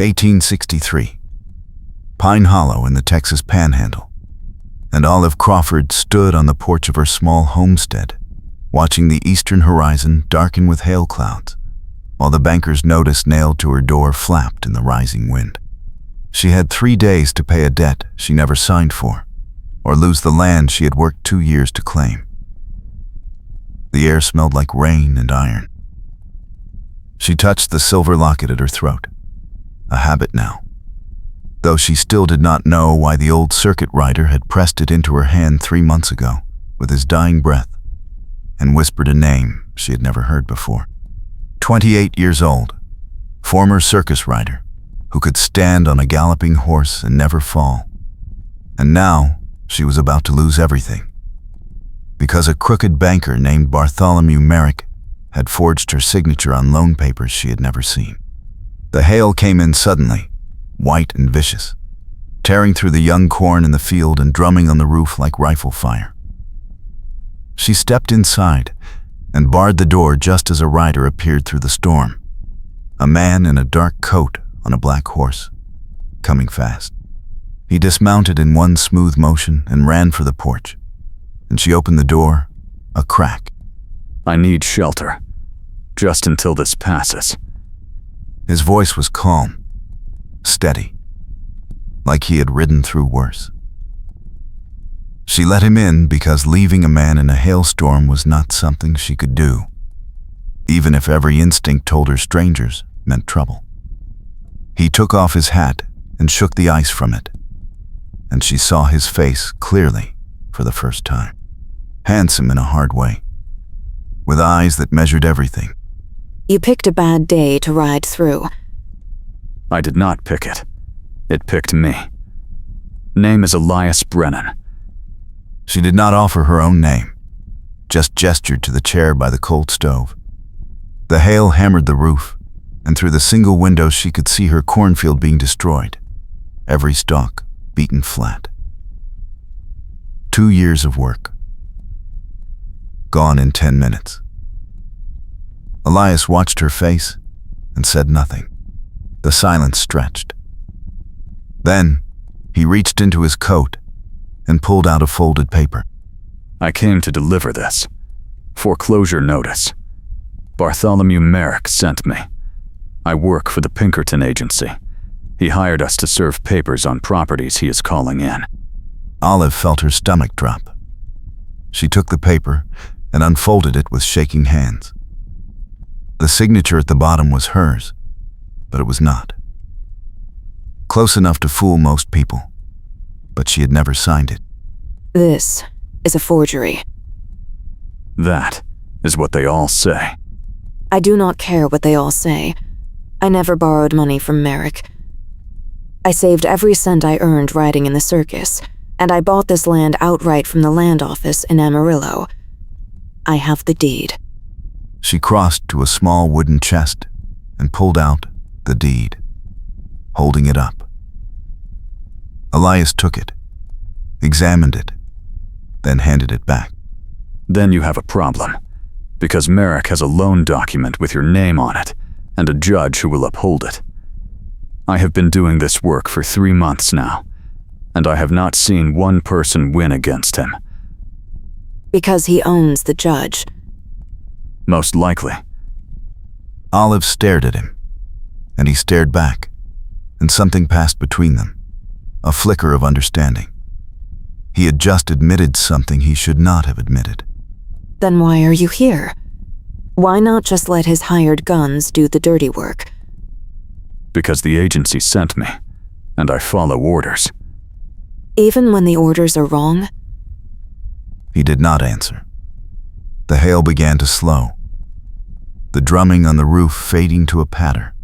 1863. Pine Hollow in the Texas Panhandle. And Olive Crawford stood on the porch of her small homestead, watching the eastern horizon darken with hail clouds, while the banker's notice nailed to her door flapped in the rising wind. She had 3 days to pay a debt she never signed for, or lose the land she had worked 2 years to claim. The air smelled like rain and iron. She touched the silver locket at her throat, a habit now, though she still did not know why the old circuit rider had pressed it into her hand 3 months ago with his dying breath and whispered a name she had never heard before. 28 years old, former circus rider who could stand on a galloping horse and never fall. And now she was about to lose everything, because a crooked banker named Bartholomew Merrick had forged her signature on loan papers she had never seen. The hail came in suddenly, white and vicious, tearing through the young corn in the field and drumming on the roof like rifle fire. She stepped inside and barred the door just as a rider appeared through the storm, a man in a dark coat on a black horse, coming fast. He dismounted in one smooth motion and ran for the porch, and she opened the door a crack. "I need shelter, just until this passes." His voice was calm, steady, like he had ridden through worse. She let him in because leaving a man in a hailstorm was not something she could do, even if every instinct told her strangers meant trouble. He took off his hat and shook the ice from it, and she saw his face clearly for the first time. Handsome in a hard way, with eyes that measured everything. "You picked a bad day to ride through." "I did not pick it. It picked me. Name is Elias Brennan." She did not offer her own name, just gestured to the chair by the cold stove. The hail hammered the roof, and through the single window she could see her cornfield being destroyed, every stalk beaten flat. 2 years of work, gone in 10 minutes. Elias watched her face and said nothing. The silence stretched. Then he reached into his coat and pulled out a folded paper. "I came to deliver this. Foreclosure notice. Bartholomew Merrick sent me. I work for the Pinkerton Agency. He hired us to serve papers on properties he is calling in." Olive felt her stomach drop. She took the paper and unfolded it with shaking hands. The signature at the bottom was hers, but it was not. Close enough to fool most people, but she had never signed it. "This is a forgery." "That is what they all say." "I do not care what they all say. I never borrowed money from Merrick. I saved every cent I earned riding in the circus, and I bought this land outright from the land office in Amarillo. I have the deed." She crossed to a small wooden chest and pulled out the deed, holding it up. Elias took it, examined it, then handed it back. "Then you have a problem, because Merrick has a loan document with your name on it and a judge who will uphold it. I have been doing this work for 3 months now, and I have not seen one person win against him." "Because he owns the judge." "Most likely." Olive stared at him, and he stared back, and something passed between them, a flicker of understanding. He had just admitted something he should not have admitted. "Then why are you here? Why not just let his hired guns do the dirty work?" "Because the agency sent me, and I follow orders." "Even when the orders are wrong?" He did not answer. The hail began to slow, the drumming on the roof fading to a patter,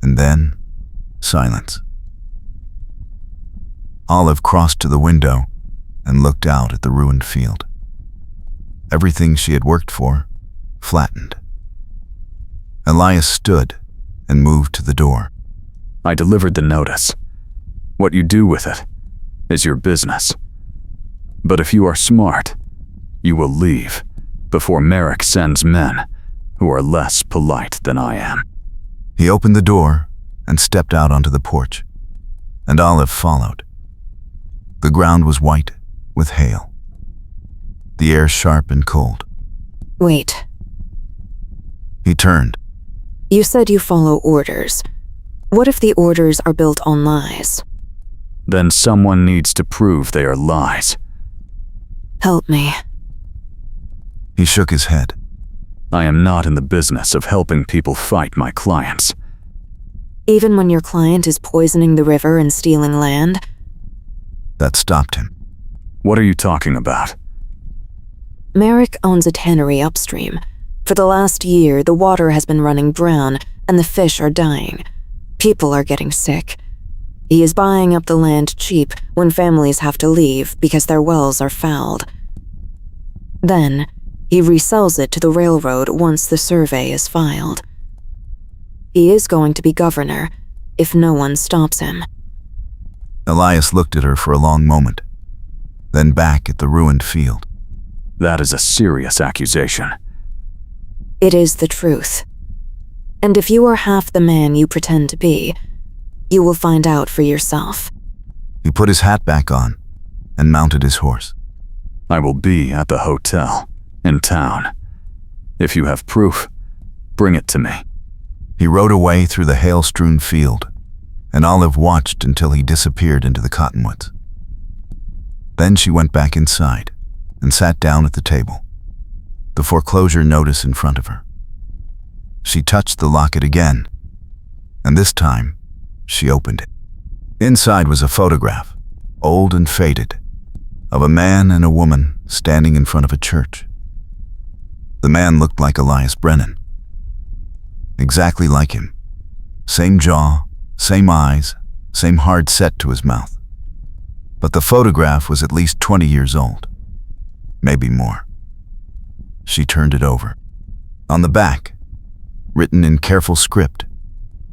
and then silence. Olive crossed to the window and looked out at the ruined field. Everything she had worked for flattened. Elias stood and moved to the door. "I delivered the notice. What you do with it is your business. But if you are smart, you will leave before Merrick sends men who are less polite than I am." He opened the door and stepped out onto the porch, and Olive followed. The ground was white with hail, the air sharp and cold. Wait, He turned. you said you follow orders. What if the orders are built on lies? Then someone needs to prove they are lies. Help me. He shook his head. I am not in the business of helping people fight my clients. Even when your client is poisoning the river and stealing land? That stopped him. What are you talking about? Merrick owns a tannery upstream. For the last year, the water has been running brown and the fish are dying. People are getting sick. He is buying up the land cheap when families have to leave because their wells are fouled. Then, he resells it to the railroad once the survey is filed. He is going to be governor if no one stops him. Elias looked at her for a long moment, then back at the ruined field. That is a serious accusation. It is the truth. And if you are half the man you pretend to be, you will find out for yourself. He put his hat back on and mounted his horse. I will be at the hotel in town. If you have proof, bring it to me. He rode away through the hail-strewn field, and Olive watched until he disappeared into the cottonwoods. Then she went back inside and sat down at the table, the foreclosure notice in front of her. She touched the locket again, and this time she opened it. Inside was a photograph, old and faded, of a man and a woman standing in front of a church. The man looked like Elias Brennan. Exactly like him. Same jaw, same eyes, same hard set to his mouth. But the photograph was at least 20 years old. Maybe more. She turned it over. On the back, written in careful script,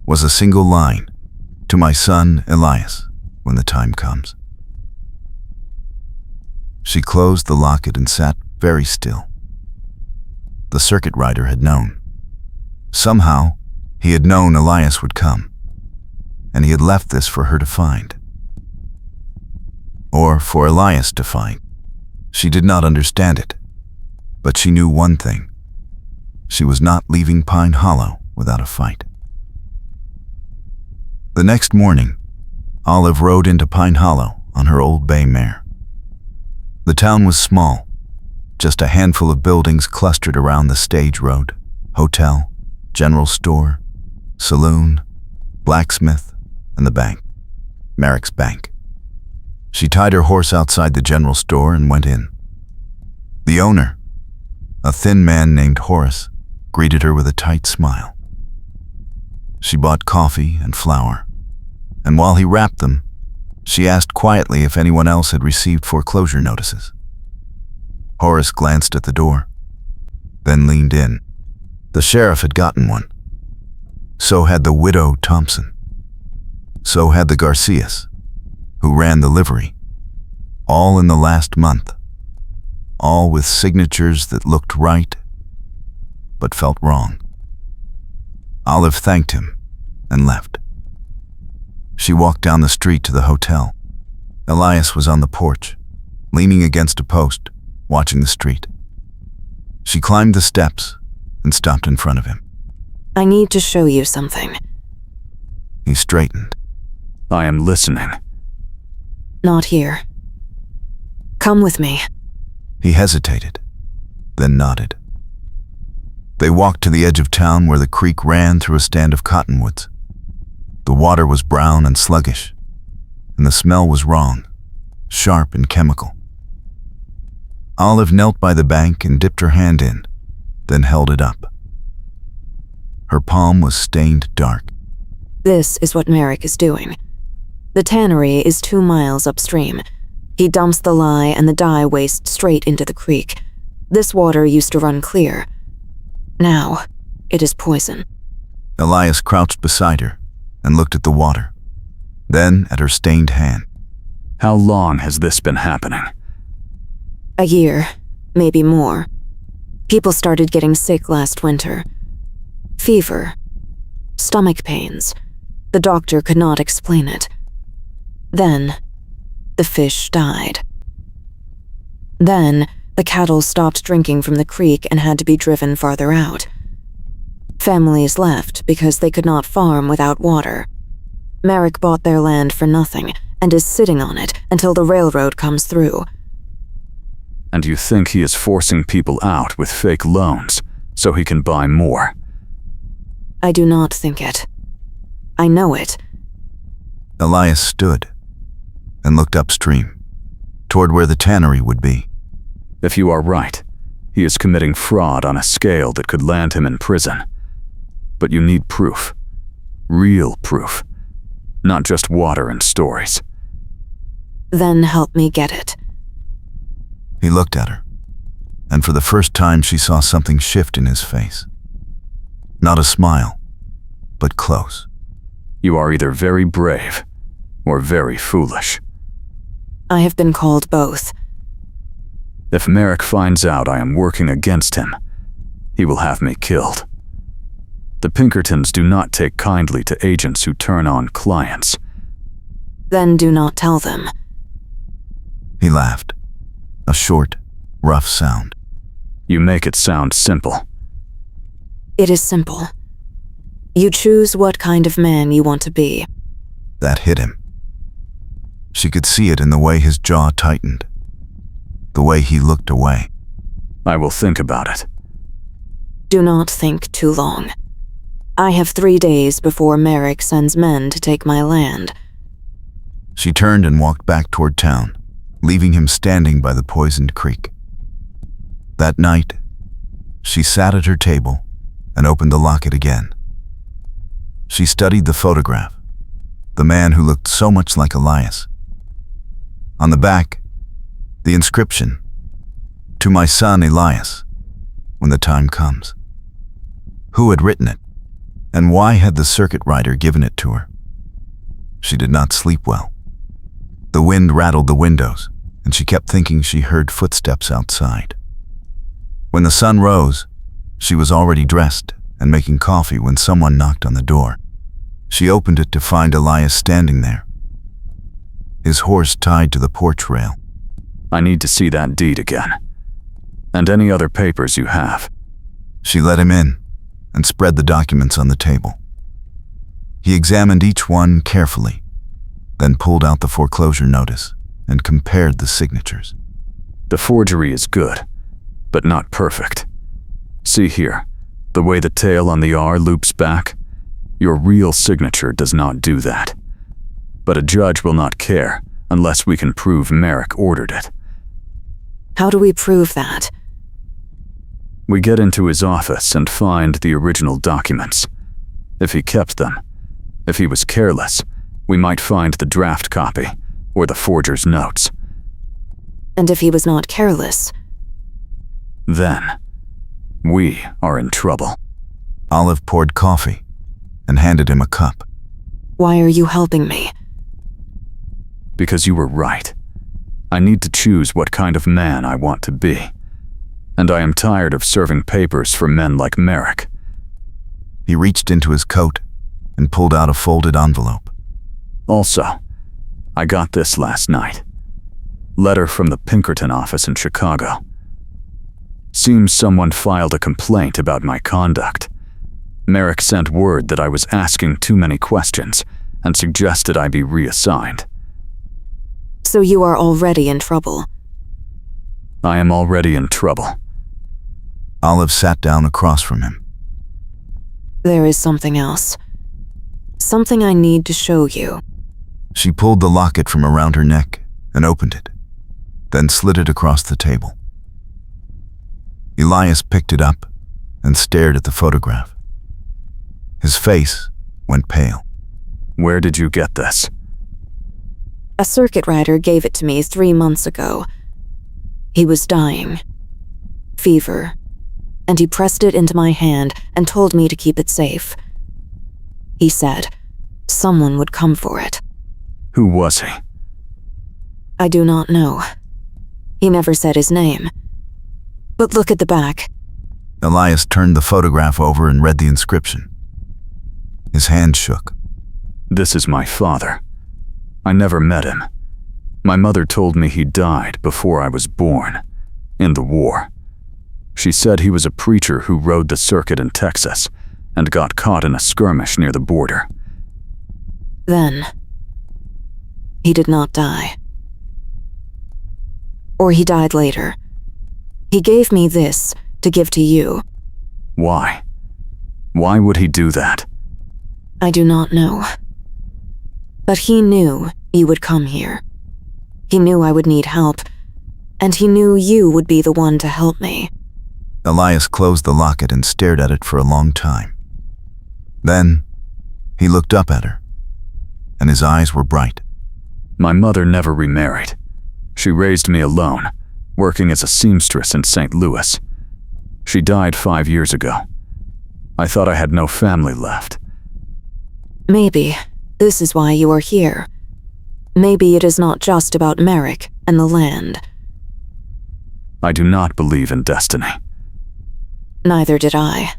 was a single line, "To my son, Elias, when the time comes." She closed the locket and sat very still. The circuit rider had known. Somehow, he had known Elias would come, and he had left this for her to find. Or for Elias to find. She did not understand it, but she knew one thing. She was not leaving Pine Hollow without a fight. The next morning, Olive rode into Pine Hollow on her old bay mare. The town was small, just a handful of buildings clustered around the stage road, hotel, general store, saloon, blacksmith, and the bank, Merrick's bank. She tied her horse outside the general store and went in. The owner, a thin man named Horace, greeted her with a tight smile. She bought coffee and flour, and while he wrapped them, she asked quietly if anyone else had received foreclosure notices. Horace glanced at the door, then leaned in. The sheriff had gotten one. So had the widow Thompson. So had the Garcias, who ran the livery. All in the last month. All with signatures that looked right, but felt wrong. Olive thanked him and left. She walked down the street to the hotel. Elias was on the porch, leaning against a post, watching the street. She climbed the steps and stopped in front of him. I need to show you something. He straightened. I am listening. Not here. Come with me. He hesitated, then nodded. They walked to the edge of town where the creek ran through a stand of cottonwoods. The water was brown and sluggish, and the smell was wrong, sharp and chemical. Olive knelt by the bank and dipped her hand in, then held it up. Her palm was stained dark. This is what Merrick is doing. The tannery is 2 miles upstream. He dumps the lye and the dye waste straight into the creek. This water used to run clear. Now, it is poison. Elias crouched beside her and looked at the water, then at her stained hand. How long has this been happening? A year, maybe more. People started getting sick last winter. Fever, stomach pains, The doctor could not explain it. Then, the fish died. Then, the cattle stopped drinking from the creek and had to be driven farther out. Families left because they could not farm without water. Merrick bought their land for nothing and is sitting on it until the railroad comes through. And you think he is forcing people out with fake loans so he can buy more? I do not think it. I know it. Elias stood and looked upstream, toward where the tannery would be. If you are right, he is committing fraud on a scale that could land him in prison. But you need proof. Real proof. Not just water and stories. Then help me get it. He looked at her, and for the first time she saw something shift in his face. Not a smile, but close. You are either very brave or very foolish. I have been called both. If Merrick finds out I am working against him, he will have me killed. The Pinkertons do not take kindly to agents who turn on clients. Then do not tell them. He laughed, a short, rough sound. You make it sound simple. It is simple. You choose what kind of man you want to be. That hit him. She could see it in the way his jaw tightened, the way he looked away. I will think about it. Do not think too long. I have 3 days before Merrick sends men to take my land. She turned and walked back toward town, leaving him standing by the poisoned creek. That night, she sat at her table and opened the locket again. She studied the photograph, the man who looked so much like Elias. On the back, the inscription, "To my son Elias, when the time comes." Who had written it, and why had the circuit rider given it to her? She did not sleep well. The wind rattled the windows, and she kept thinking she heard footsteps outside. When the sun rose, she was already dressed and making coffee when someone knocked on the door. She opened it to find Elias standing there, his horse tied to the porch rail. I need to see that deed again. And any other papers you have. She let him in and spread the documents on the table. He examined each one carefully, then pulled out the foreclosure notice and compared the signatures. The forgery is good, but not perfect. See here, the way the tail on the R loops back? Your real signature does not do that. But a judge will not care unless we can prove Merrick ordered it. How do we prove that? We get into his office and find the original documents. If he kept them, if he was careless, we might find the draft copy or the forger's notes. And if he was not careless? Then, we are in trouble. Olive poured coffee and handed him a cup. Why are you helping me? Because you were right. I need to choose what kind of man I want to be. And I am tired of serving papers for men like Merrick. He reached into his coat and pulled out a folded envelope. Also, I got this last night. Letter from the Pinkerton office in Chicago. Seems someone filed a complaint about my conduct. Merrick sent word that I was asking too many questions and suggested I be reassigned. So you are already in trouble. I am already in trouble. Olive sat down across from him. There is something else. Something I need to show you. She pulled the locket from around her neck and opened it, then slid it across the table. Elias picked it up and stared at the photograph. His face went pale. Where did you get this? A circuit rider gave it to me 3 months ago. He was dying. Fever. And he pressed it into my hand and told me to keep it safe. He said someone would come for it. Who was he? I do not know. He never said his name. But look at the back. Elias turned the photograph over and read the inscription. His hand shook. This is my father. I never met him. My mother told me he died before I was born, in the war. She said he was a preacher who rode the circuit in Texas and got caught in a skirmish near the border. Then, he did not die. Or he died later. He gave me this to give to you. Why? Why would he do that? I do not know. But he knew you would come here. He knew I would need help, and he knew you would be the one to help me. Elias closed the locket and stared at it for a long time. Then, he looked up at her, and his eyes were bright. My mother never remarried. She raised me alone, working as a seamstress in St. Louis. She died 5 years ago. I thought I had no family left. Maybe this is why you are here. Maybe it is not just about Merrick and the land. I do not believe in destiny. Neither did I.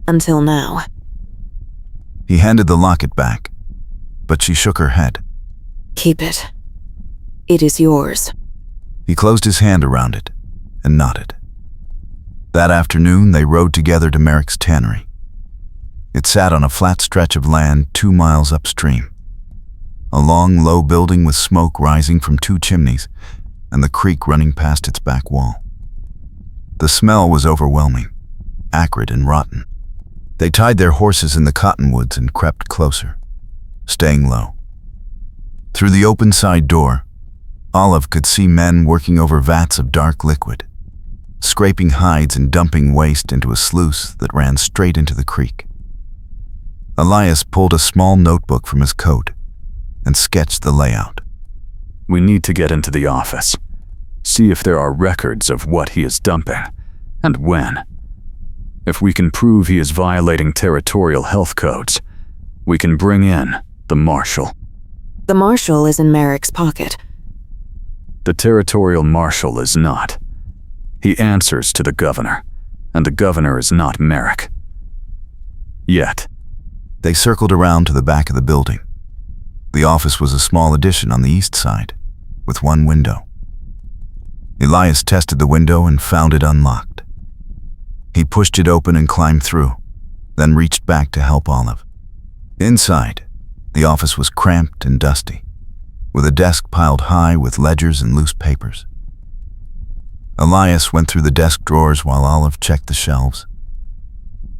Until now. He handed the locket back, but she shook her head. Keep it. It is yours. He closed his hand around it and nodded. That afternoon, they rode together to Merrick's tannery. It sat on a flat stretch of land 2 miles upstream. A long, low building with smoke rising from 2 chimneys and the creek running past its back wall. The smell was overwhelming, acrid and rotten. They tied their horses in the cottonwoods and crept closer, staying low. Through the open side door, Olive could see men working over vats of dark liquid, scraping hides and dumping waste into a sluice that ran straight into the creek. Elias pulled a small notebook from his coat and sketched the layout. We need to get into the office, see if there are records of what he is dumping, and when. If we can prove he is violating territorial health codes, we can bring in the marshal. The marshal is in Merrick's pocket. The territorial marshal is not. He answers to the governor, and the governor is not Merrick. Yet. They circled around to the back of the building. The office was a small addition on the east side, with 1 window. Elias tested the window and found it unlocked. He pushed it open and climbed through, then reached back to help Olive. Inside, the office was cramped and dusty, with a desk piled high with ledgers and loose papers. Elias went through the desk drawers while Olive checked the shelves.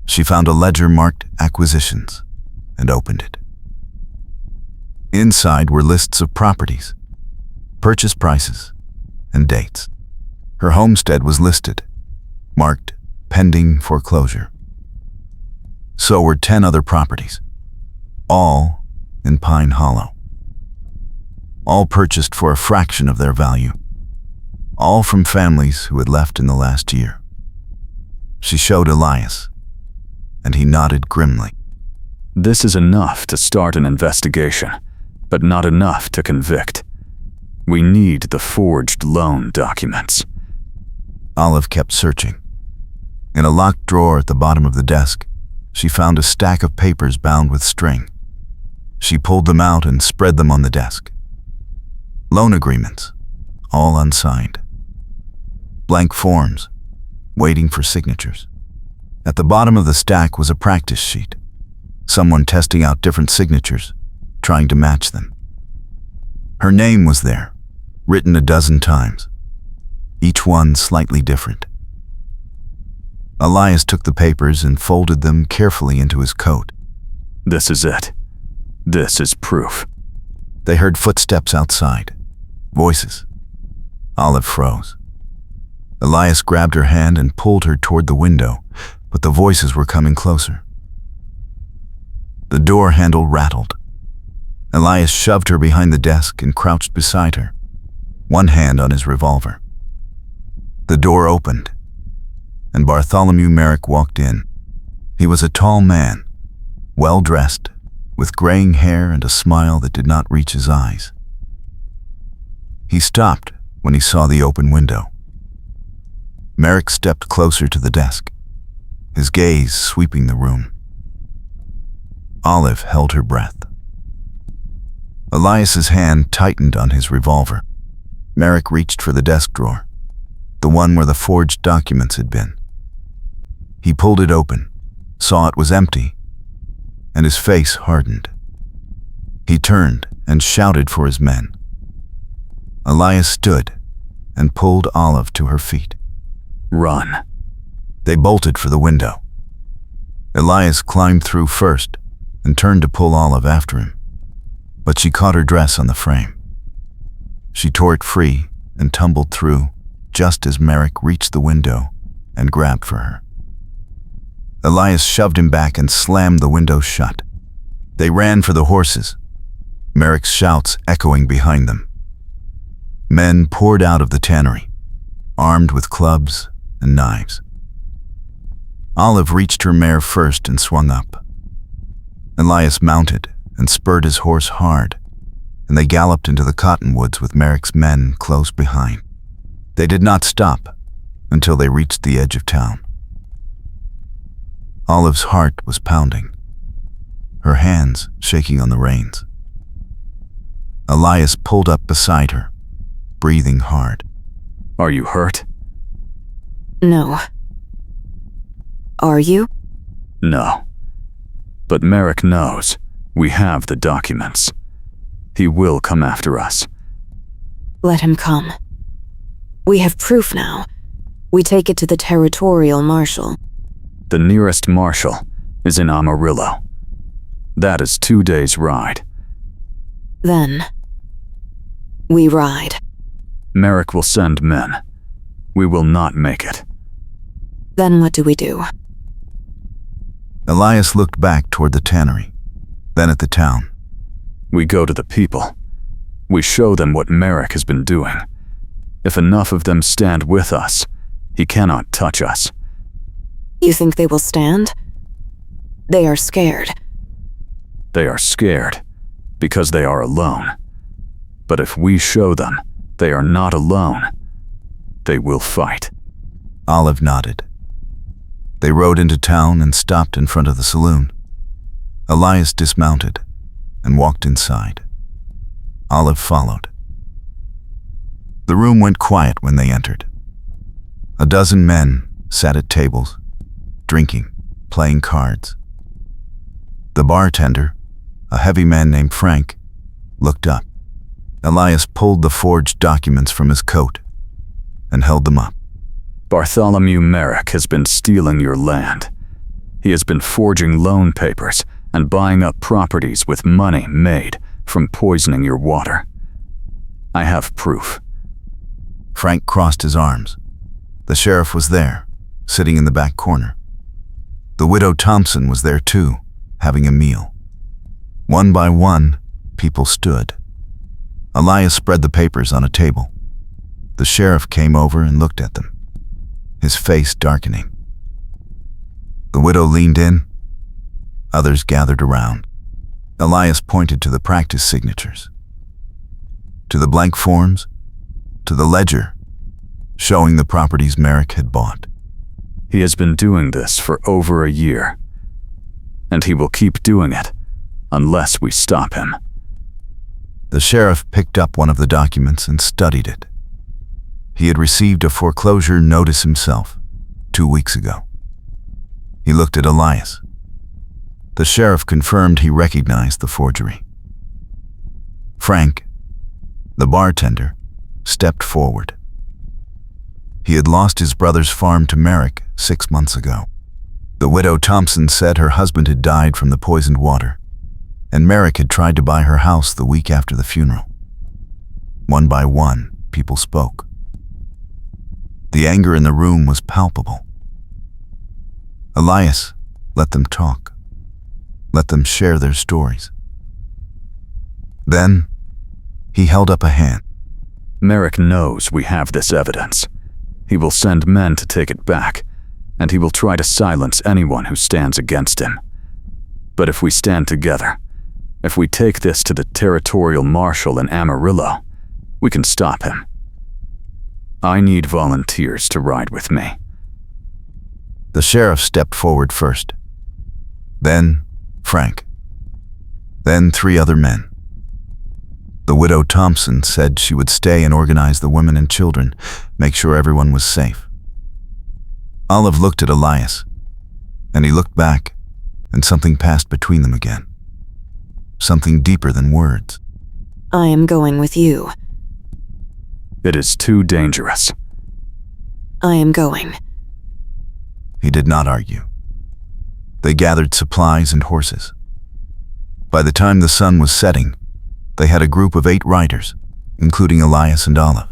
She found a ledger marked Acquisitions and opened it. Inside were lists of properties, purchase prices, and dates. Her homestead was listed, marked pending foreclosure. So were 10 other properties, all in Pine Hollow. All purchased for a fraction of their value, all from families who had left in the last year. She showed Elias, and he nodded grimly. This is enough to start an investigation, but not enough to convict. We need the forged loan documents. Olive kept searching. In a locked drawer at the bottom of the desk, she found a stack of papers bound with string. She pulled them out and spread them on the desk. Loan agreements, all unsigned. Blank forms, waiting for signatures. At the bottom of the stack was a practice sheet. Someone testing out different signatures, trying to match them. Her name was there, written a dozen times, each one slightly different. Elias took the papers and folded them carefully into his coat. This is it. This is proof. They heard footsteps outside, voices. Olive froze. Elias grabbed her hand and pulled her toward the window, but the voices were coming closer. The door handle rattled. Elias shoved her behind the desk and crouched beside her, one hand on his revolver. The door opened, and Bartholomew Merrick walked in. He was a tall man, well-dressed, with graying hair and a smile that did not reach his eyes. He stopped when he saw the open window. Merrick stepped closer to the desk, his gaze sweeping the room. Olive held her breath. Elias's hand tightened on his revolver. Merrick reached for the desk drawer, the one where the forged documents had been. He pulled it open, saw it was empty, and his face hardened. He turned and shouted for his men. Elias stood and pulled Olive to her feet. Run. They bolted for the window. Elias climbed through first and turned to pull Olive after him, but she caught her dress on the frame. She tore it free and tumbled through just as Merrick reached the window and grabbed for her. Elias shoved him back and slammed the window shut. They ran for the horses, Merrick's shouts echoing behind them. Men poured out of the tannery, armed with clubs and knives. Olive reached her mare first and swung up. Elias mounted and spurred his horse hard, and they galloped into the cottonwoods with Merrick's men close behind. They did not stop until they reached the edge of town. Olive's heart was pounding, her hands shaking on the reins. Elias pulled up beside her, breathing hard. Are you hurt? No. Are you? No. But Merrick knows we have the documents. He will come after us. Let him come. We have proof now. We take it to the territorial marshal. The nearest marshal is in Amarillo. That is 2 days' ride. Then, we ride. Merrick will send men. We will not make it. Then what do we do? Elias looked back toward the tannery, then at the town. We go to the people. We show them what Merrick has been doing. If enough of them stand with us, he cannot touch us. You think they will stand? They are scared. They are scared because they are alone. But if we show them they are not alone, they will fight. Olive nodded. They rode into town and stopped in front of the saloon. Elias dismounted and walked inside. Olive followed. The room went quiet when they entered. A dozen men sat at tables, drinking, playing cards. The bartender, a heavy man named Frank, looked up. Elias pulled the forged documents from his coat and held them up. Bartholomew Merrick has been stealing your land. He has been forging loan papers and buying up properties with money made from poisoning your water. I have proof. Frank crossed his arms. The sheriff was there, sitting in the back corner. The widow Thompson was there too, having a meal. One by one, people stood. Elias spread the papers on a table. The sheriff came over and looked at them, his face darkening. The widow leaned in. Others gathered around. Elias pointed to the practice signatures, to the blank forms, to the ledger, showing the properties Merrick had bought. He has been doing this for over a year, and he will keep doing it unless we stop him. The sheriff picked up one of the documents and studied it. He had received a foreclosure notice himself 2 weeks ago. He looked at Elias. The sheriff confirmed he recognized the forgery. Frank, the bartender, stepped forward. He had lost his brother's farm to Merrick 6 months ago. The widow Thompson said her husband had died from the poisoned water, and Merrick had tried to buy her house the week after the funeral. One by one, people spoke. The anger in the room was palpable. Elias let them talk. Let them share their stories. Then, he held up a hand. Merrick knows we have this evidence. He will send men to take it back, and he will try to silence anyone who stands against him. But if we stand together, if we take this to the territorial marshal in Amarillo, we can stop him. I need volunteers to ride with me. The sheriff stepped forward first. Then Frank. Then 3 other men. The widow Thompson said she would stay and organize the women and children, make sure everyone was safe. Olive looked at Elias, and he looked back, and something passed between them again. Something deeper than words. I am going with you. It is too dangerous. I am going. He did not argue. They gathered supplies and horses. By the time the sun was setting, they had a group of 8 riders, including Elias and Olive.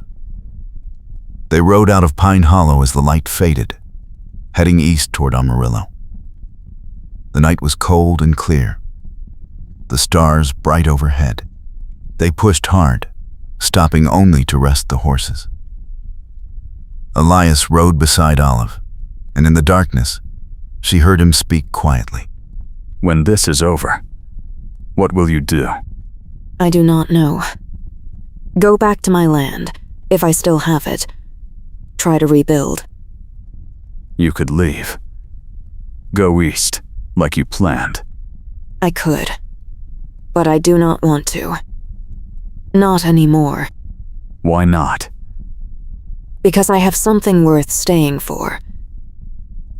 They rode out of Pine Hollow as the light faded, heading east toward Amarillo. The night was cold and clear, the stars bright overhead. They pushed hard, stopping only to rest the horses. Elias rode beside Olive, and in the darkness, she heard him speak quietly. When this is over, what will you do? I do not know. Go back to my land, if I still have it. Try to rebuild. You could leave. Go east, like you planned. I could. But I do not want to. Not anymore. Why not? Because I have something worth staying for.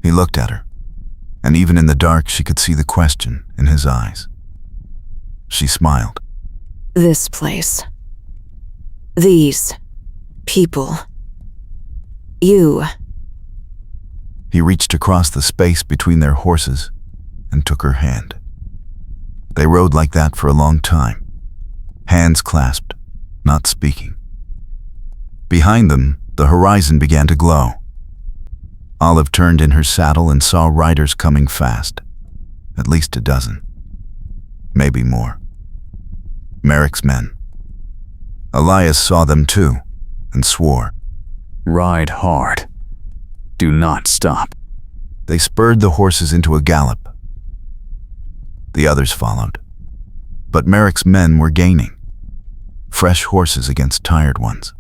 He looked at her, and even in the dark she could see the question in his eyes. She smiled. This place. These people. You. He reached across the space between their horses and took her hand. They rode like that for a long time, hands clasped, not speaking. Behind them, the horizon began to glow. Olive turned in her saddle and saw riders coming fast, at least a dozen, maybe more. Merrick's men. Elias saw them too, and swore. Ride hard. Do not stop. They spurred the horses into a gallop. The others followed, but Merrick's men were gaining, fresh horses against tired ones.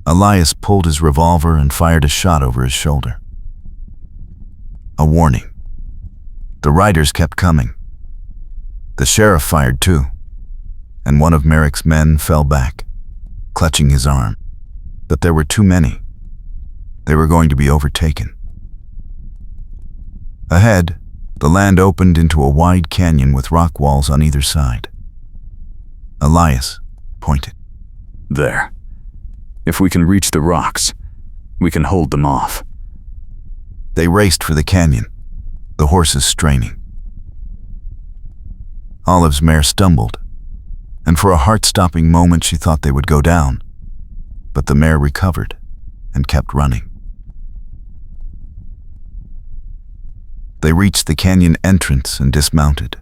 Elias pulled his revolver and fired a shot over his shoulder. A warning. The riders kept coming. The sheriff fired too, and one of Merrick's men fell back, clutching his arm. But there were too many. They were going to be overtaken. Ahead, the land opened into a wide canyon with rock walls on either side. Elias pointed. There. If we can reach the rocks, we can hold them off. They raced for the canyon, the horses straining. Olive's mare stumbled, and for a heart-stopping moment she thought they would go down, but the mare recovered and kept running. They reached the canyon entrance and dismounted,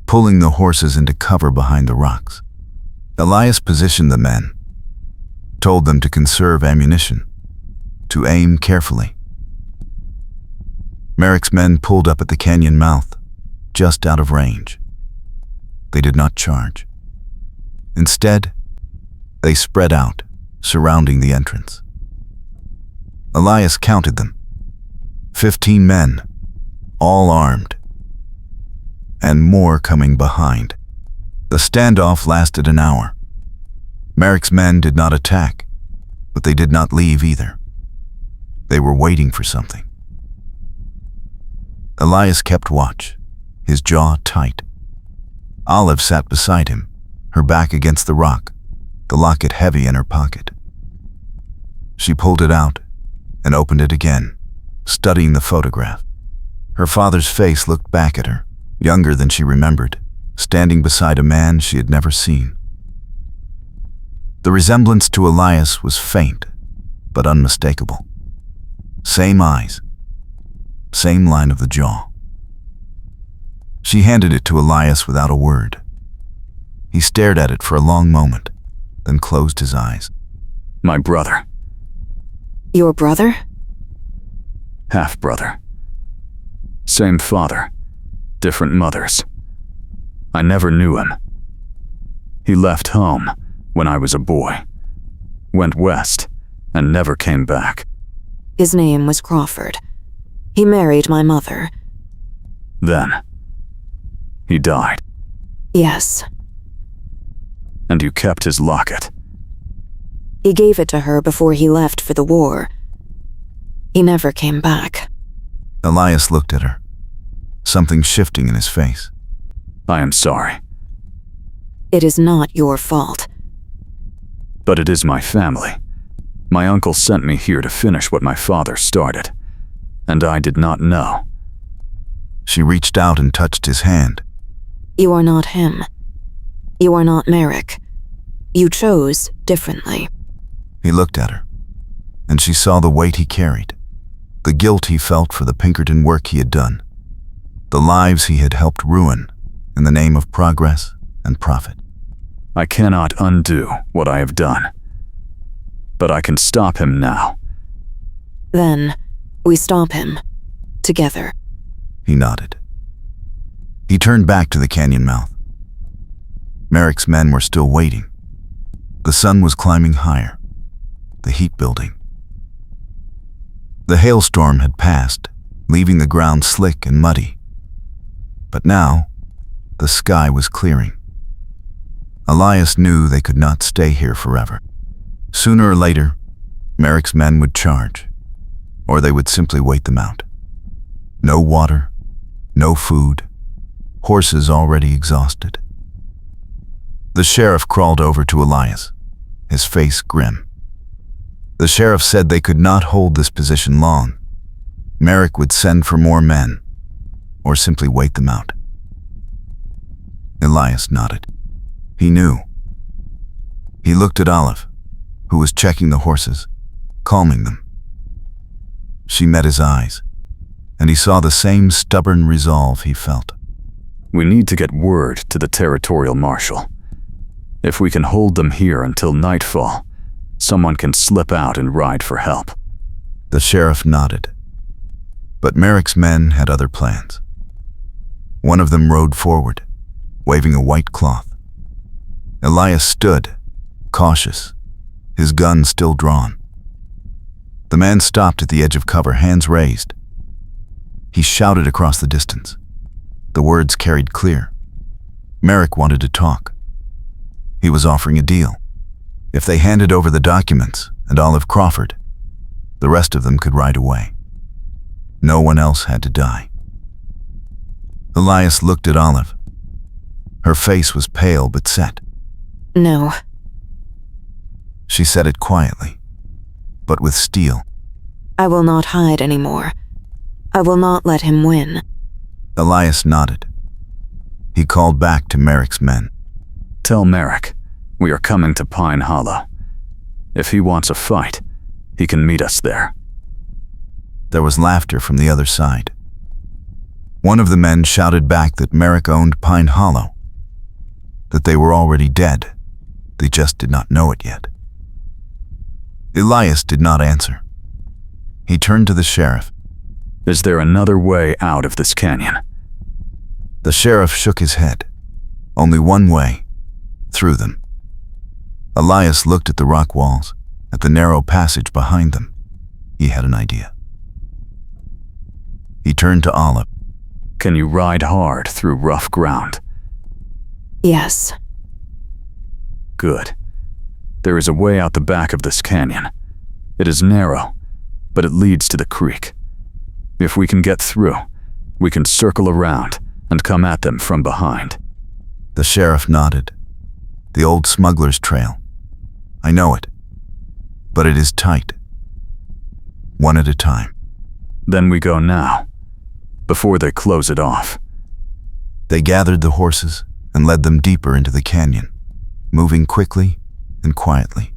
pulling the horses into cover behind the rocks. Elias positioned the men, told them to conserve ammunition, to aim carefully. Merrick's men pulled up at the canyon mouth, just out of range. They did not charge. Instead, they spread out, surrounding the entrance. Elias counted them. 15 men, all armed, and more coming behind. The standoff lasted an hour. Merrick's men did not attack, but they did not leave either. They were waiting for something. Elias kept watch, his jaw tight. Olive sat beside him, her back against the rock, the locket heavy in her pocket. She pulled it out and opened it again, studying the photograph. Her father's face looked back at her, younger than she remembered, standing beside a man she had never seen. The resemblance to Elias was faint, but unmistakable. Same eyes, same line of the jaw. She handed it to Elias without a word. He stared at it for a long moment, then closed his eyes. My brother. Your brother? Half-brother. Same father, different mothers. I never knew him. He left home when I was a boy, went west, and never came back. His name was Crawford. He married my mother. Then, he died. Yes. And you kept his locket. He gave it to her before he left for the war. He never came back. Elias looked at her, something shifting in his face. I am sorry. It is not your fault. But it is my family. My uncle sent me here to finish what my father started, and I did not know. She reached out and touched his hand. You are not him. You are not Merrick. You chose differently. He looked at her, and she saw the weight he carried, the guilt he felt for the Pinkerton work he had done, the lives he had helped ruin in the name of progress and profit. I cannot undo what I have done, but I can stop him now. Then, we stop him. Together. He nodded. He turned back to the canyon mouth. Merrick's men were still waiting. The sun was climbing higher, the heat building. The hailstorm had passed, leaving the ground slick and muddy. But now, the sky was clearing. Elias knew they could not stay here forever. Sooner or later, Merrick's men would charge, or they would simply wait them out. No water, no food, horses already exhausted. The sheriff crawled over to Elias, his face grim. The sheriff said they could not hold this position long. Merrick would send for more men, or simply wait them out. Elias nodded. He knew. He looked at Olive, who was checking the horses, calming them. She met his eyes, and he saw the same stubborn resolve he felt. We need to get word to the territorial marshal. If we can hold them here until nightfall, someone can slip out and ride for help. The sheriff nodded. But Merrick's men had other plans. One of them rode forward, waving a white cloth. Elias stood, cautious, his gun still drawn. The man stopped at the edge of cover, hands raised. He shouted across the distance. The words carried clear. Merrick wanted to talk. He was offering a deal. If they handed over the documents and Olive Crawford, the rest of them could ride away. No one else had to die. Elias looked at Olive. Her face was pale but set. No. She said it quietly, but with steel. I will not hide anymore. I will not let him win. Elias nodded. He called back to Merrick's men. Tell Merrick, we are coming to Pine Hollow. If he wants a fight, he can meet us there. There was laughter from the other side. One of the men shouted back that Merrick owned Pine Hollow, that they were already dead. They just did not know it yet. Elias did not answer. He turned to the sheriff. Is there another way out of this canyon? The sheriff shook his head. Only one way, through them. Elias looked at the rock walls, at the narrow passage behind them. He had an idea. He turned to Olive. Can you ride hard through rough ground? Yes. Good. There is a way out the back of this canyon. It is narrow, but it leads to the creek. If we can get through, we can circle around and come at them from behind. The sheriff nodded. The old smuggler's trail. I know it, but it is tight. One at a time. Then we go now, before they close it off. They gathered the horses and led them deeper into the canyon, moving quickly and quietly.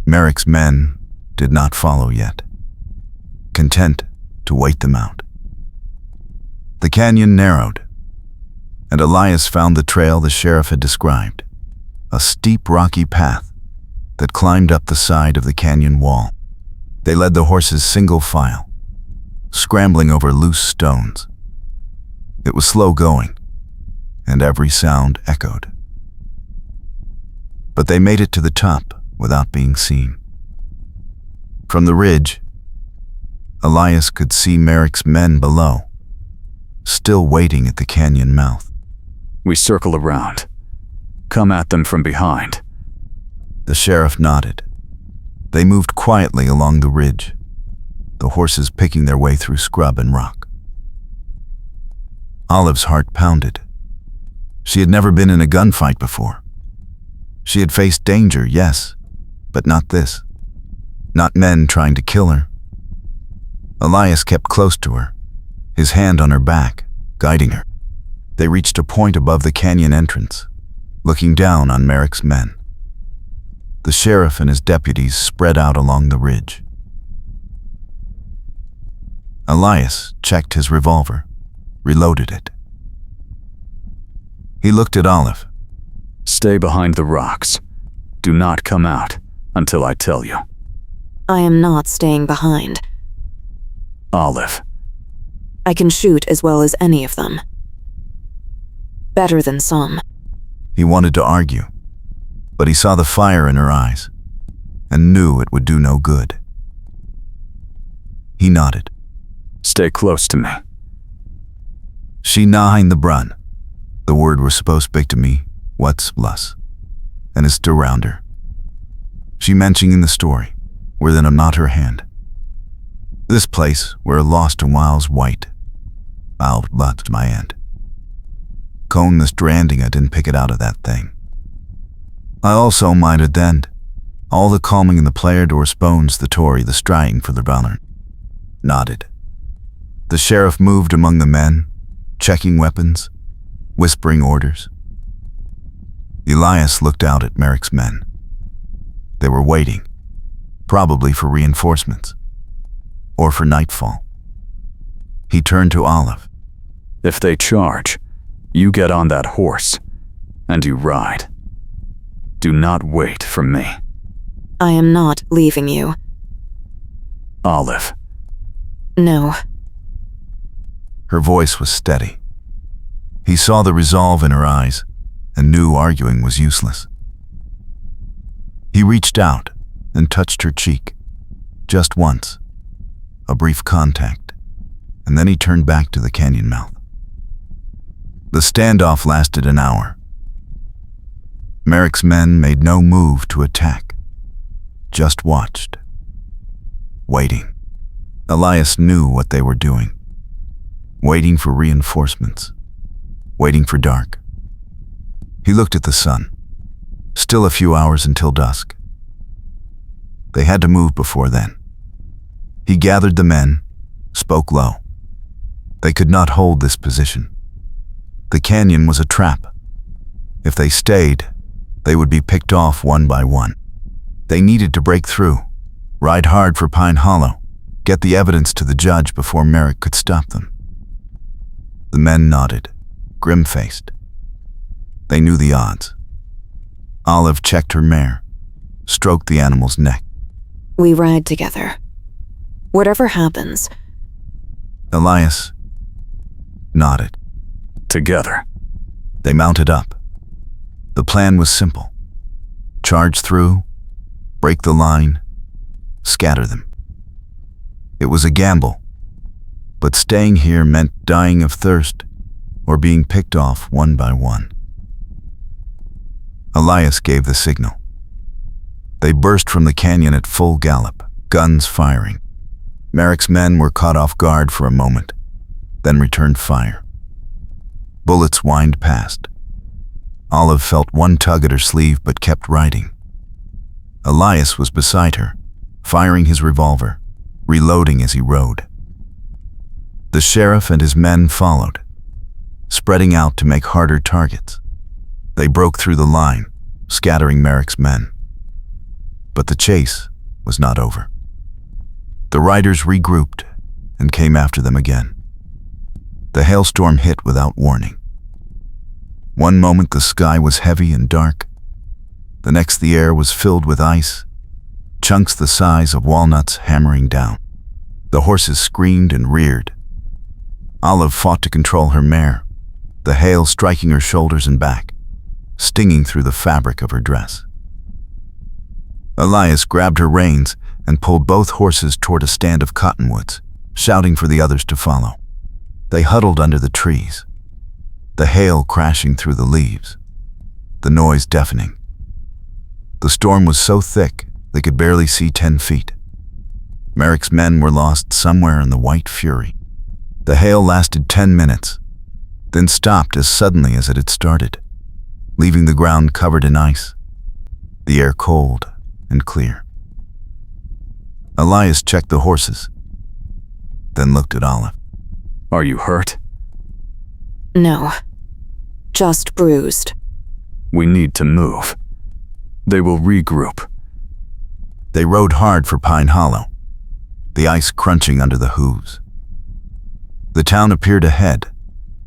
Merrick's men did not follow yet, content to wait them out. The canyon narrowed, and Elias found the trail the sheriff had described, a steep rocky path that climbed up the side of the canyon wall. They led the horses single file, scrambling over loose stones. It was slow going, and every sound echoed. But they made it to the top without being seen. From the ridge, Elias could see Merrick's men below, still waiting at the canyon mouth. We circle around. Come at them from behind. The sheriff nodded. They moved quietly along the ridge, the horses picking their way through scrub and rock. Olive's heart pounded. She had never been in a gunfight before. She had faced danger, yes, but not this. Not men trying to kill her. Elias kept close to her, his hand on her back, guiding her. They reached a point above the canyon entrance, looking down on Merrick's men. The sheriff and his deputies spread out along the ridge. Elias checked his revolver, reloaded it. He looked at Olive. Stay behind the rocks. Do not come out until I tell you. I am not staying behind. Olive. I can shoot as well as any of them. Better than some. He wanted to argue, but he saw the fire in her eyes and knew it would do no good. He nodded. Stay close to me. She nahin the brun. The word was supposed big to me, what's plus, and it's to round her. She mentioning in the story, within a not her hand. This place where lost to miles white, I'll but my end. Cone the stranding I didn't pick it out of that thing. I also minded then, all the calming in the player door spoons the Tory the strying for the valor. Nodded. The sheriff moved among the men, checking weapons, whispering orders. Elias looked out at Merrick's men. They were waiting, probably for reinforcements, or for nightfall. He turned to Olive. If they charge, you get on that horse, and you ride. Do not wait for me. I am not leaving you. Olive. No. Her voice was steady. He saw the resolve in her eyes and knew arguing was useless. He reached out and touched her cheek, just once, a brief contact, and then he turned back to the canyon mouth. The standoff lasted an hour. Merrick's men made no move to attack, just watched, waiting. Elias knew what they were doing, waiting for reinforcements, waiting for dark. He looked at the sun. Still a few hours until dusk. They had to move before then. He gathered the men, spoke low. They could not hold this position. The canyon was a trap. If they stayed, they would be picked off one by one. They needed to break through, ride hard for Pine Hollow, get the evidence to the judge before Merrick could stop them. The men nodded, grim-faced. They knew the odds. Olive checked her mare, stroked the animal's neck. We ride together. Whatever happens. Elias nodded. Together. They mounted up. The plan was simple. Charge through, break the line, scatter them. It was a gamble, but staying here meant dying of thirst or being picked off one by one. Elias gave the signal. They burst from the canyon at full gallop, guns firing. Merrick's men were caught off guard for a moment, then returned fire. Bullets whined past. Olive felt one tug at her sleeve but kept riding. Elias was beside her, firing his revolver, reloading as he rode. The sheriff and his men followed, spreading out to make harder targets. They broke through the line, scattering Merrick's men. But the chase was not over. The riders regrouped and came after them again. The hailstorm hit without warning. One moment the sky was heavy and dark. The next the air was filled with ice, chunks the size of walnuts hammering down. The horses screamed and reared. Olive fought to control her mare, the hail striking her shoulders and back, stinging through the fabric of her dress. Elias grabbed her reins and pulled both horses toward a stand of cottonwoods, shouting for the others to follow. They huddled under the trees, the hail crashing through the leaves. the noise deafening. The storm was so thick they could barely see 10 feet. Merrick's men were lost somewhere in the white fury. The hail lasted 10 minutes, then stopped as suddenly as it had started, leaving the ground covered in ice, the air cold and clear. Elias checked the horses, then looked at Olive. Are you hurt? No, just bruised. We need to move. They will regroup. They rode hard for Pine Hollow, the ice crunching under the hooves. The town appeared ahead,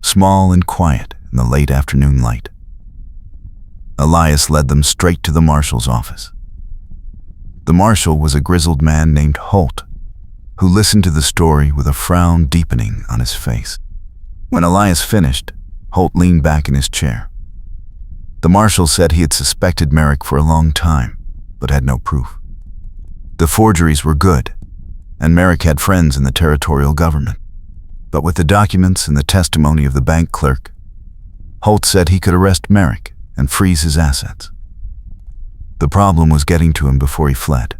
small and quiet in the late afternoon light. Elias led them straight to the marshal's office. The marshal was a grizzled man named Holt, who listened to the story with a frown deepening on his face. When Elias finished, Holt leaned back in his chair. The marshal said he had suspected Merrick for a long time, but had no proof. The forgeries were good, and Merrick had friends in the territorial government. But with the documents and the testimony of the bank clerk, Holt said he could arrest Merrick and freeze his assets. The problem was getting to him before he fled.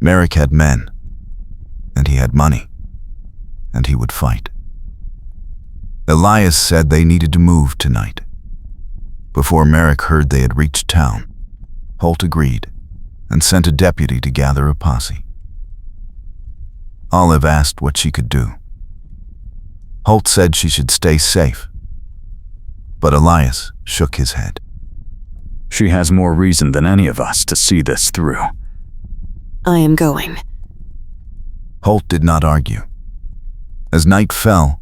Merrick had men, and he had money, and he would fight. Elias said they needed to move tonight. Before Merrick heard they had reached town, Holt agreed and sent a deputy to gather a posse. Olive asked what she could do. Holt said she should stay safe, but Elias shook his head. She has more reason than any of us to see this through. I am going. Holt did not argue. As night fell,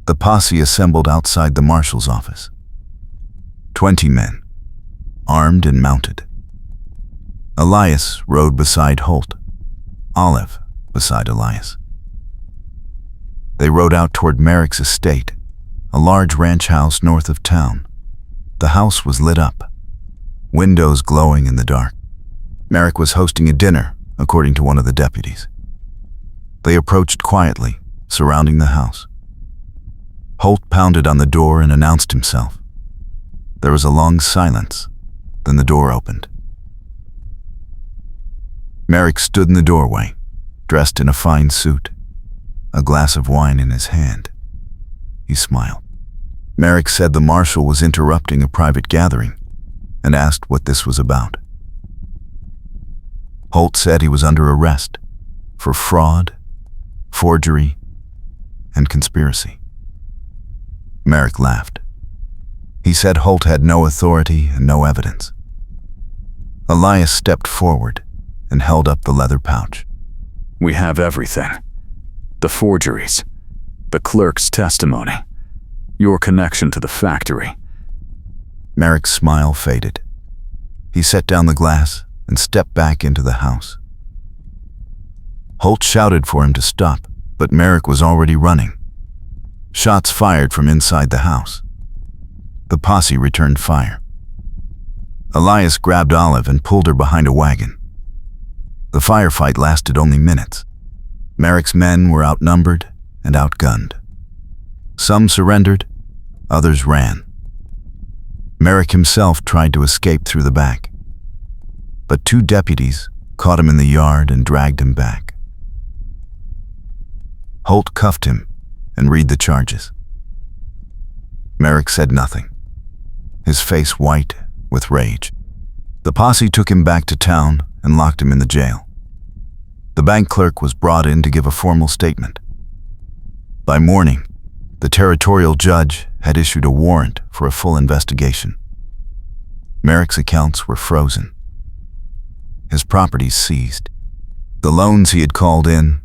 the posse assembled outside the marshal's office. 20 men, armed and mounted. Elias rode beside Holt, Olive beside Elias. They rode out toward Merrick's estate, a large ranch house north of town. The house was lit up, windows glowing in the dark. Merrick was hosting a dinner, according to one of the deputies. They approached quietly, surrounding the house. Holt pounded on the door and announced himself. There was a long silence, then the door opened. Merrick stood in the doorway, dressed in a fine suit, a glass of wine in his hand. He smiled. Merrick said the marshal was interrupting a private gathering and asked what this was about. Holt said he was under arrest for fraud, forgery, and conspiracy. Merrick laughed. He said Holt had no authority and no evidence. Elias stepped forward and held up the leather pouch. We have everything. The forgeries, the clerk's testimony, your connection to the factory. Merrick's smile faded. He set down the glass and stepped back into the house. Holt shouted for him to stop, but Merrick was already running. Shots fired from inside the house. The posse returned fire. Elias grabbed Olive and pulled her behind a wagon. The firefight lasted only minutes. Merrick's men were outnumbered and outgunned. Some surrendered, others ran. Merrick himself tried to escape through the back, but 2 deputies caught him in the yard and dragged him back. Holt cuffed him and read the charges. Merrick said nothing, his face white with rage. The posse took him back to town and locked him in the jail. The bank clerk was brought in to give a formal statement. By morning, the territorial judge had issued a warrant for a full investigation. Merrick's accounts were frozen, his properties seized. The loans he had called in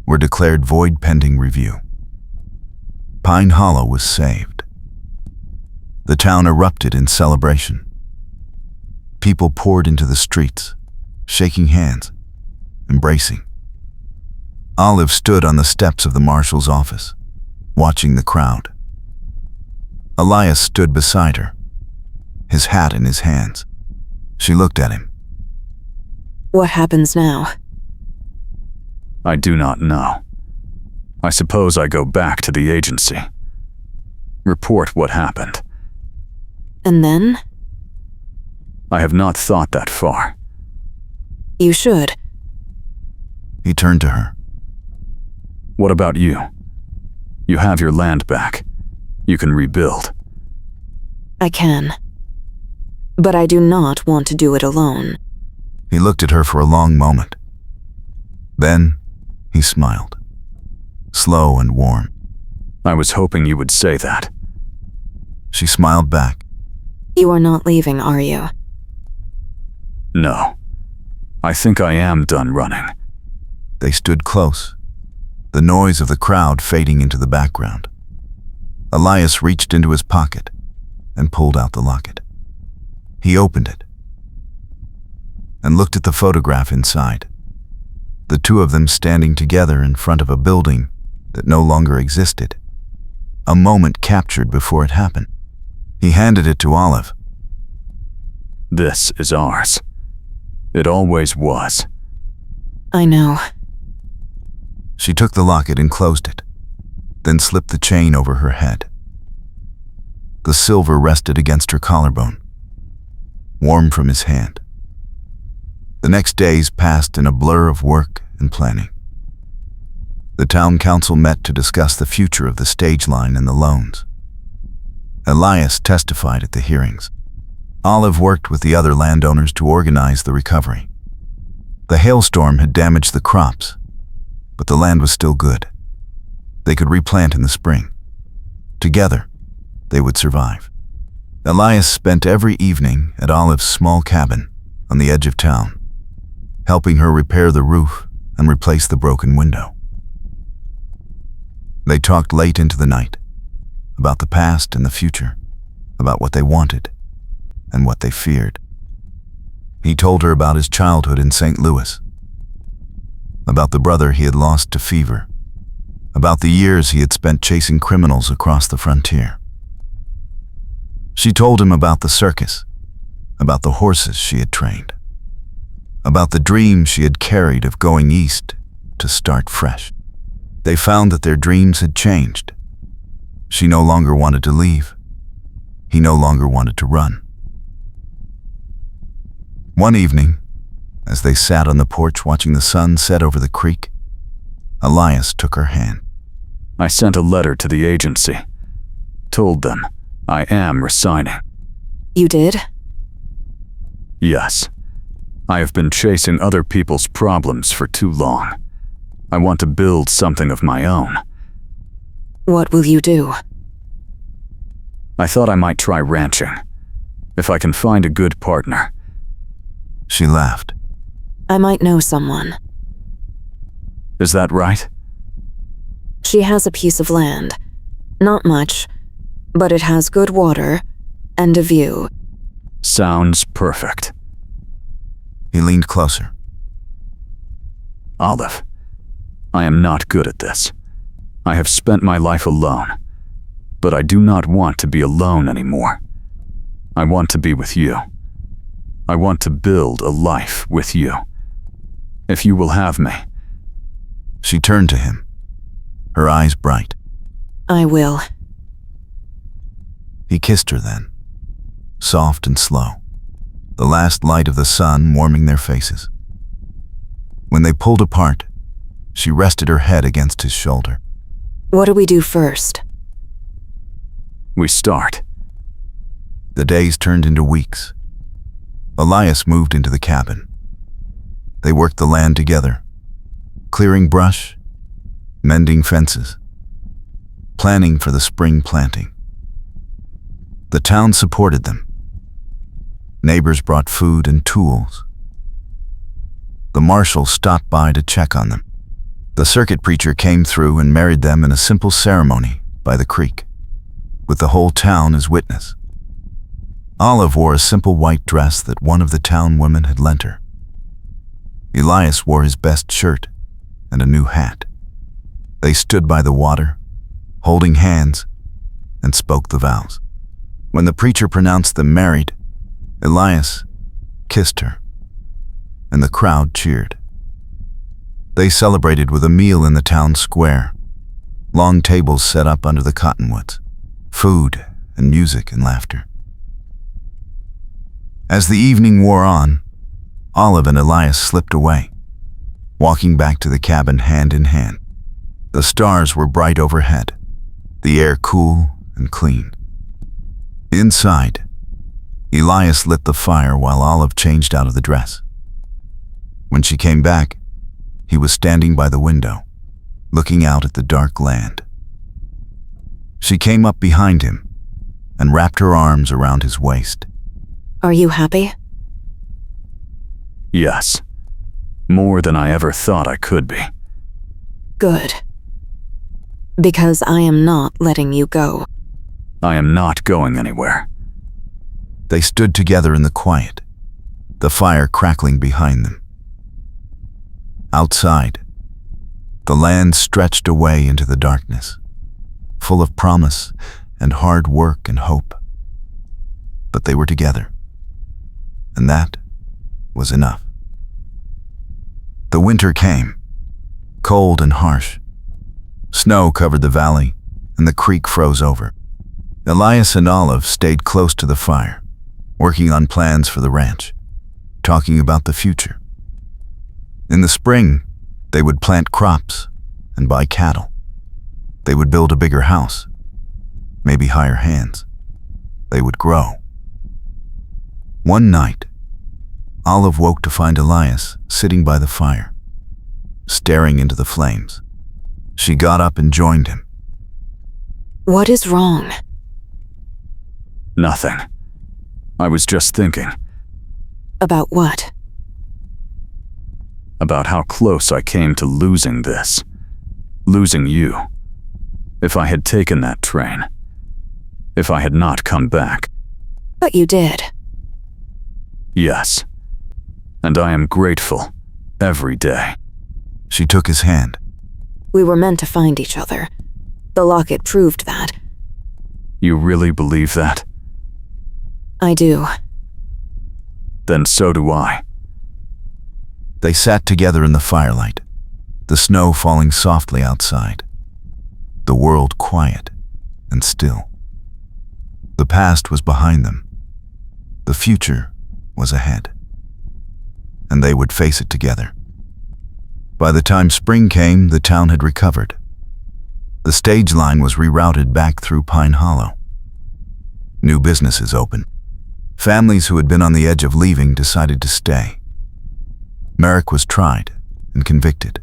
were declared void pending review. Pine Hollow was saved. The town erupted in celebration. People poured into the streets, shaking hands, embracing. Olive stood on the steps of the marshal's office, watching the crowd. Elias stood beside her, his hat in his hands. She looked at him. What happens now? I do not know. I suppose I go back to the agency. Report what happened. And then? I have not thought that far. You should. He turned to her. What about you? You have your land back. You can rebuild. I can. But I do not want to do it alone. He looked at her for a long moment. Then he smiled, slow and warm. I was hoping you would say that. She smiled back. You are not leaving, are you? No. I think I am done running. They stood close, the noise of the crowd fading into the background. Elias reached into his pocket and pulled out the locket. He opened it and looked at the photograph inside. The two of them standing together in front of a building that no longer existed. A moment captured before it happened. He handed it to Olive. This is ours. It always was. I know. She took the locket and closed it, then slipped the chain over her head. The silver rested against her collarbone, warm from his hand. The next days passed in a blur of work and planning. The town council met to discuss the future of the stage line and the loans. Elias testified at the hearings. Olive worked with the other landowners to organize the recovery. The hailstorm had damaged the crops, but the land was still good. They could replant in the spring. Together, they would survive. Elias spent every evening at Olive's small cabin on the edge of town, helping her repair the roof and replace the broken window. They talked late into the night, about the past and the future, about what they wanted and what they feared. He told her about his childhood in St. Louis, about the brother he had lost to fever, about the years he had spent chasing criminals across the frontier. She told him about the circus, about the horses she had trained, about the dream she had carried of going east to start fresh. They found that their dreams had changed. She no longer wanted to leave. He no longer wanted to run. One evening, as they sat on the porch watching the sun set over the creek, Elias took her hand. I sent a letter to the agency. Told them I am resigning. You did? Yes. I have been chasing other people's problems for too long. I want to build something of my own. What will you do? I thought I might try ranching, if I can find a good partner. She laughed. I might know someone. Is that right? She has a piece of land. Not much, but it has good water and a view. Sounds perfect. He leaned closer. Olive, I am not good at this. I have spent my life alone, but I do not want to be alone anymore. I want to be with you. I want to build a life with you. If you will have me. She turned to him, her eyes bright. I will. He kissed her then, soft and slow, the last light of the sun warming their faces. When they pulled apart, she rested her head against his shoulder. What do we do first? We start. The days turned into weeks. Elias moved into the cabin. They worked the land together, clearing brush, mending fences, planning for the spring planting. The town supported them. Neighbors brought food and tools. The marshal stopped by to check on them. The circuit preacher came through and married them in a simple ceremony by the creek, with the whole town as witness. Olive wore a simple white dress that one of the town women had lent her. Elias wore his best shirt and a new hat. They stood by the water, holding hands, and spoke the vows. When the preacher pronounced them married, Elias kissed her, and the crowd cheered. They celebrated with a meal in the town square, long tables set up under the cottonwoods, food and music and laughter. As the evening wore on, Olive and Elias slipped away, walking back to the cabin hand in hand. The stars were bright overhead, the air cool and clean. Inside, Elias lit the fire while Olive changed out of the dress. When she came back, he was standing by the window, looking out at the dark land. She came up behind him and wrapped her arms around his waist. Are you happy? Yes. More than I ever thought I could be. Good. Because I am not letting you go. I am not going anywhere. They stood together in the quiet, the fire crackling behind them. Outside, the land stretched away into the darkness, full of promise and hard work and hope. But they were together, and that was enough. The winter came, cold and harsh. Snow covered the valley, and the creek froze over. Elias and Olive stayed close to the fire, working on plans for the ranch, talking about the future. In the spring, they would plant crops and buy cattle. They would build a bigger house, maybe hire hands. They would grow. One night, Olive woke to find Elias sitting by the fire, staring into the flames. She got up and joined him. What is wrong? Nothing. I was just thinking. About what? About how close I came to losing this. Losing you. If I had taken that train. If I had not come back. But you did. Yes. And I am grateful. Every day. She took his hand. We were meant to find each other. The locket proved that. You really believe that? I do. Then so do I. They sat together in the firelight, the snow falling softly outside, the world quiet and still. The past was behind them. The future was ahead. And they would face it together. By the time spring came, the town had recovered. The stage line was rerouted back through Pine Hollow. New businesses opened. Families who had been on the edge of leaving decided to stay. Merrick was tried and convicted.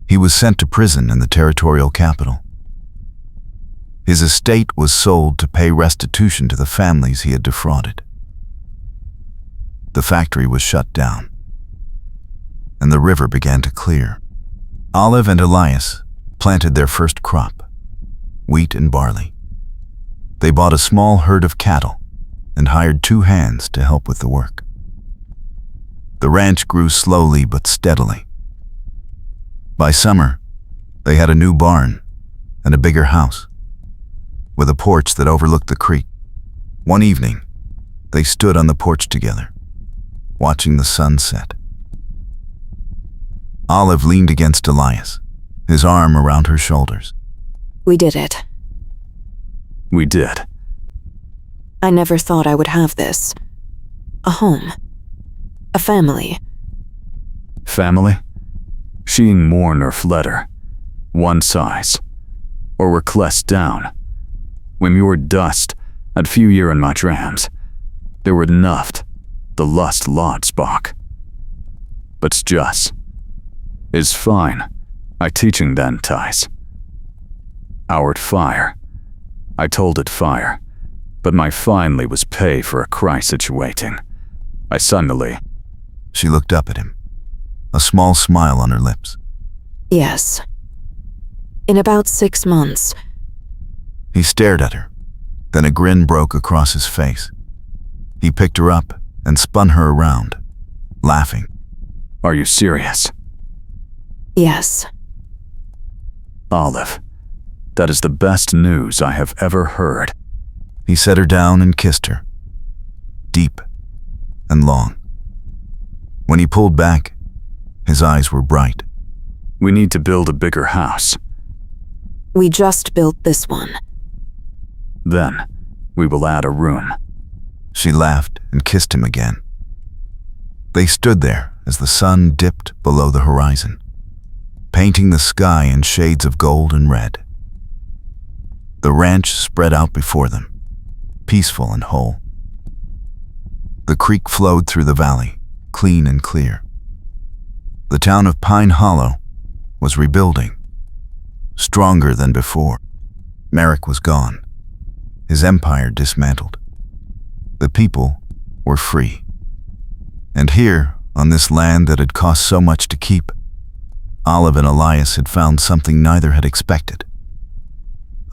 He was sent to prison in the territorial capital. His estate was sold to pay restitution to the families he had defrauded. The factory was shut down, and the river began to clear. Olive and Elias planted their first crop, wheat and barley. They bought a small herd of cattle and hired 2 hands to help with the work. The ranch grew slowly but steadily. By summer, they had a new barn and a bigger house, with a porch that overlooked the creek. One evening, they stood on the porch together, watching the sun set. Olive leaned against Elias, his arm around her shoulders. We did it. We did. I never thought I would have this. A home. A family. Family? She'ing more nor fletter. One size. Or were cless down. When you were dust, at few year in my drams. There were nuft, the lust lodsbach. But's just. Is fine. I teaching then ties. Our't fire. I told it fire. But my finally was pay for a cry situating. I suddenly. She looked up at him, a small smile on her lips. Yes. In about 6 months. He stared at her, then a grin broke across his face. He picked her up and spun her around, laughing. Are you serious? Yes. Olive, that is the best news I have ever heard. He set her down and kissed her, deep and long. When he pulled back, his eyes were bright. We need to build a bigger house. We just built this one. Then, we will add a room. She laughed and kissed him again. They stood there as the sun dipped below the horizon, painting the sky in shades of gold and red. The ranch spread out before them, peaceful and whole. The creek flowed through the valley, clean and clear. The town of Pine Hollow was rebuilding, stronger than before. Merrick was gone, his empire dismantled. The people were free. And here, on this land that had cost so much to keep, Olive and Elias had found something neither had expected.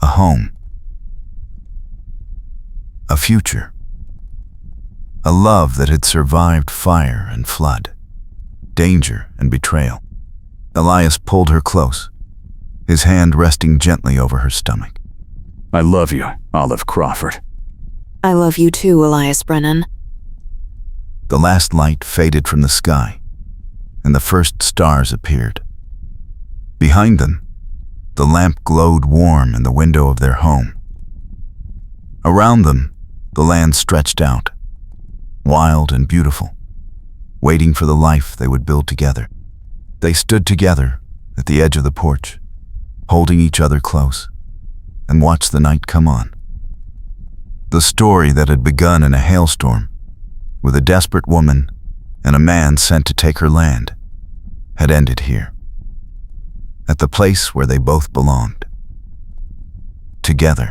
A home. A future. A love that had survived fire and flood, danger and betrayal. Elias pulled her close, his hand resting gently over her stomach. I love you, Olive Crawford. I love you too, Elias Brennan. The last light faded from the sky, and the first stars appeared. Behind them, the lamp glowed warm in the window of their home. Around them, the land stretched out, wild and beautiful, waiting for the life they would build together. They stood together at the edge of the porch, holding each other close, and watched the night come on. The story that had begun in a hailstorm, with a desperate woman and a man sent to take her land, had ended here, at the place where they both belonged, together.